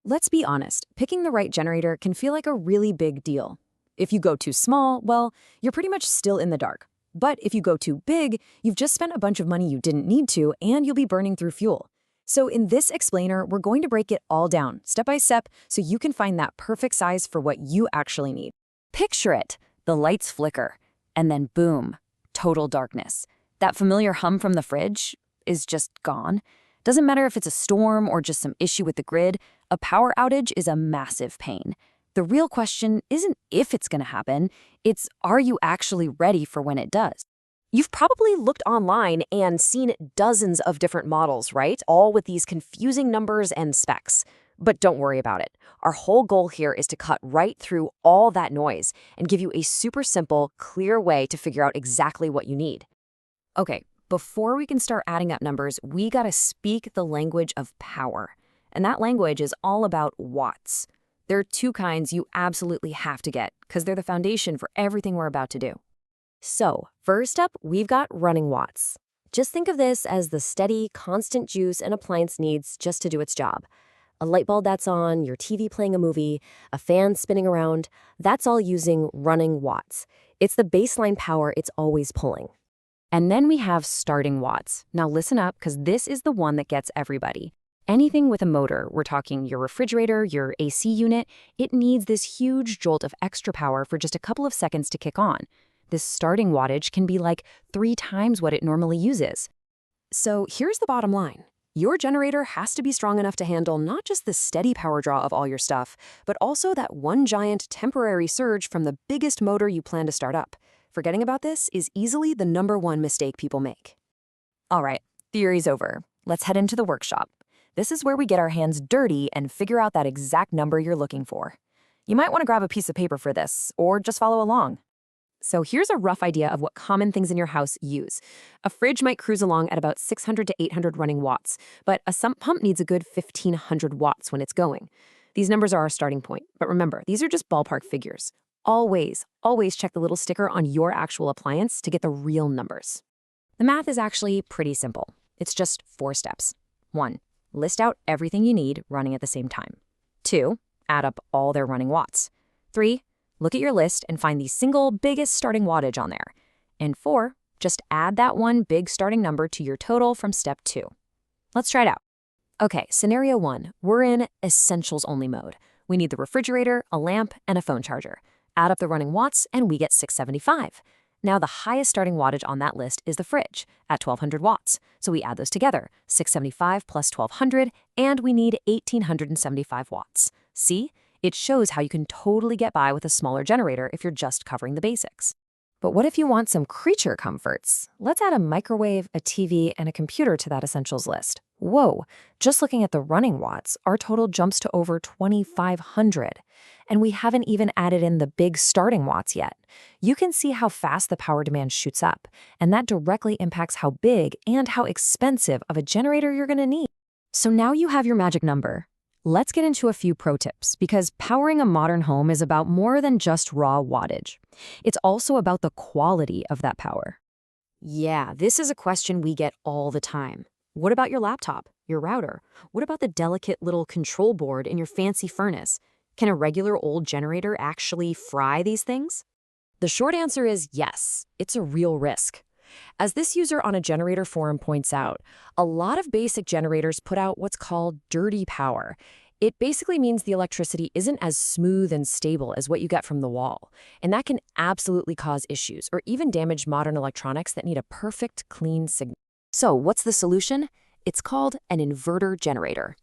Let's be honest, picking the right generator can feel like a really big deal. If you go too small, well, you're pretty much still in the dark. But if you go too big, you've just spent a bunch of money you didn't need to, and you'll be burning through fuel. So in this explainer, we're going to break it all down, step by step, so you can find that perfect size for what you actually need. Picture it. The lights flicker, and then boom, total darkness. That familiar hum from the fridge is just gone. Doesn't matter if it's a storm or just some issue with the grid, a power outage is a massive pain. The real question isn't if it's going to happen, it's are you actually ready for when it does? You've probably looked online and seen dozens of different models, right? All with these confusing numbers and specs. But don't worry about it. Our whole goal here is to cut right through all that noise and give you a super simple, clear way to figure out exactly what you need. Okay, before we can start adding up numbers, we gotta speak the language of power. And that language is all about watts. There are two kinds you absolutely have to get, because they're the foundation for everything we're about to do. So, first up, we've got running watts. Just think of this as the steady, constant juice an appliance needs just to do its job. A light bulb that's on, your TV playing a movie, a fan spinning around, that's all using running watts. It's the baseline power it's always pulling. And then we have starting watts. Now listen up, because this is the one that gets everybody. Anything with a motor, we're talking your refrigerator, your AC unit, it needs this huge jolt of extra power for just a couple of seconds to kick on. This starting wattage can be like 3 times what it normally uses. So here's the bottom line. Your generator has to be strong enough to handle not just the steady power draw of all your stuff, but also that one giant temporary surge from the biggest motor you plan to start up. Forgetting about this is easily the #1 mistake people make. All right, theory's over. Let's head into the workshop. This is where we get our hands dirty and figure out that exact number you're looking for. You might want to grab a piece of paper for this, or just follow along. So here's a rough idea of what common things in your house use. A fridge might cruise along at about 600 to 800 running watts, but a sump pump needs a good 1,500 watts when it's going. These numbers are our starting point, but remember, these are just ballpark figures. Always check the little sticker on your actual appliance to get the real numbers. The math is actually pretty simple. It's just 4 steps. 1. List out everything you need running at the same time. 2. Add up all their running watts. 3. Look at your list and find the single biggest starting wattage on there. And 4. Just add that one big starting number to your total from step 2. Let's try it out. Okay, scenario 1. We're in essentials only mode. We need the refrigerator, a lamp, and a phone charger. Add up the running watts and we get 675. Now the highest starting wattage on that list is the fridge at 1,200 watts. So we add those together, 675 plus 1,200, and we need 1,875 watts. See? It shows how you can totally get by with a smaller generator if you're just covering the basics. But what if you want some creature comforts? Let's add a microwave, a TV, and a computer to that essentials list. Whoa, just looking at the running watts, our total jumps to over 2,500. And we haven't even added in the big starting watts yet. You can see how fast the power demand shoots up, and that directly impacts how big and how expensive of a generator you're going to need. So now you have your magic number. Let's get into a few pro tips, because powering a modern home is about more than just raw wattage. It's also about the quality of that power. Yeah, this is a question we get all the time. What about your laptop, your router? What about the delicate little control board in your fancy furnace? Can a regular old generator actually fry these things? The short answer is yes, it's a real risk. As this user on a generator forum points out, a lot of basic generators put out what's called dirty power. It basically means the electricity isn't as smooth and stable as what you get from the wall, and that can absolutely cause issues or even damage modern electronics that need a perfect, clean signal. So what's the solution? It's called an inverter generator.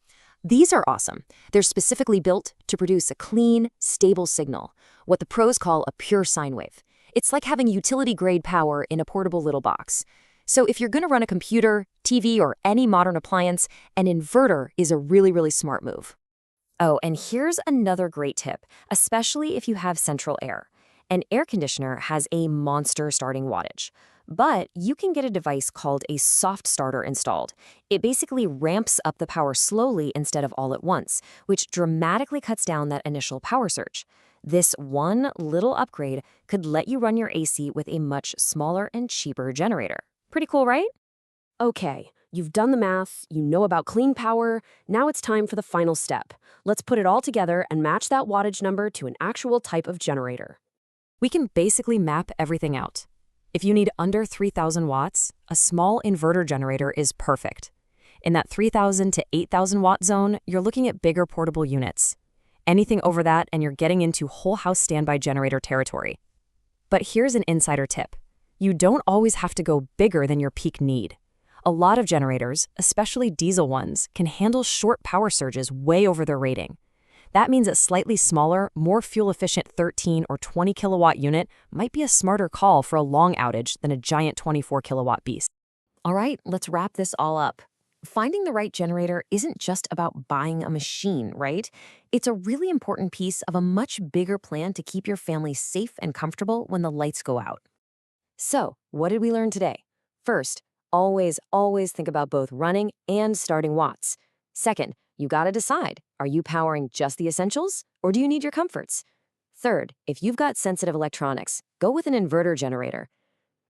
These are awesome. They're specifically built to produce a clean, stable signal, what the pros call a pure sine wave. It's like having utility-grade power in a portable little box. So if you're going to run a computer, TV, or any modern appliance, an inverter is a really smart move. Oh, and here's another great tip, especially if you have central air. An air conditioner has a monster starting wattage, but you can get a device called a soft starter installed. It basically ramps up the power slowly instead of all at once, which dramatically cuts down that initial power surge. This one little upgrade could let you run your AC with a much smaller and cheaper generator. Pretty cool, right? Okay, You've done the math, you know about clean power, now it's time for the final step. Let's put it all together and match that wattage number to an actual type of generator. We can basically map everything out. If you need under 3,000 watts, a small inverter generator is perfect. In that 3,000 to 8,000 watt zone, you're looking at bigger portable units. Anything over that, and you're getting into whole house standby generator territory. But here's an insider tip. You don't always have to go bigger than your peak need. A lot of generators, especially diesel ones, can handle short power surges way over their rating. That means a slightly smaller, more fuel-efficient 13 or 20 kilowatt unit might be a smarter call for a long outage than a giant 24 kilowatt beast. All right, let's wrap this all up. Finding the right generator isn't just about buying a machine, right? It's a really important piece of a much bigger plan to keep your family safe and comfortable when the lights go out. So, what did we learn today? First, always think about both running and starting watts. Second, you gotta decide, are you powering just the essentials, or do you need your comforts? Third, if you've got sensitive electronics, go with an inverter generator.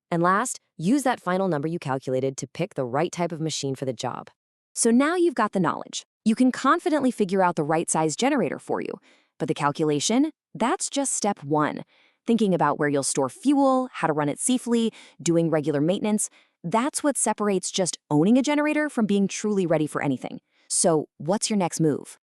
And last, use that final number you calculated to pick the right type of machine for the job. So now you've got the knowledge. You can confidently figure out the right size generator for you. But the calculation, that's just step one. Thinking about where you'll store fuel, how to run it safely, doing regular maintenance, that's what separates just owning a generator from being truly ready for anything. So what's your next move?